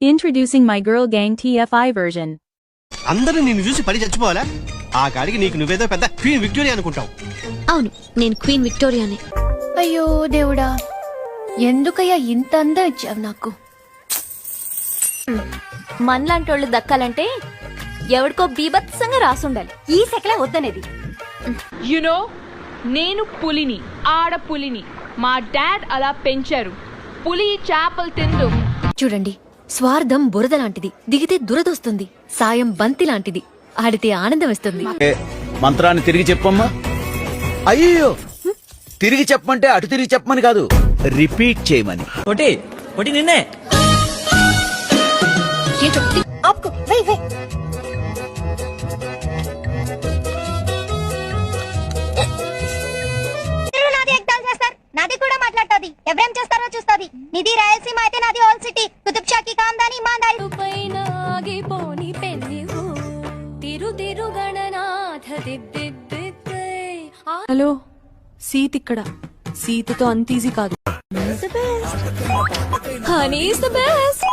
Introducing my Girl Gang TFI version. అందరూ నిన్ను చూసి పడి చచ్చిపోవాలా? ఆ కాడికి నీకు నువ్వేదో పెద్ద క్వీన్ విక్టోరియా అనుకుంటావు. అవును, నేను క్వీన్ విక్టోరియానే. అయ్యో దేవుడా, ఎందుకయ్యా ఇంత అందం ఇచ్చావు నాకు? మనలాంటోళ్ళు దక్కాలంటే ఎవడికో బీభత్సంగా రాసుండాలి. ఈ సెకలే వద్దనేది. యునో, నేను పులిని, ఆడపులిని. మా డాడ్ అలా పెంచారు. పులి చేపలు తిందు. చూడండి, స్వార్థం బురద లాంటిది, దిగితే దురదొస్తుంది. సాయం బంతి లాంటిది, ఆడితే ఆనందం వస్తుంది. మంత్రాన్ని తిరిగి చెప్పమ్మా. అయ్యో, తిరిగి చెప్పమంటే అటు తిరిగి చెప్పమని కాదు, రిపీట్ చేయమని. ఒకటి నిన్నే. నాది కూడా మాట్లాడుతుంది. ఎవరేం చేస్తారో చూస్తుంది. నిధి రాయలసీమ అయితే నాది ఆల్ సిటీ. కుతుబ్ షాకి కాందాని ఇమాందారి. హలో, సీట్ ఇక్కడ. సీటుతో అంత ఈజీ కాదు. Honey is the best.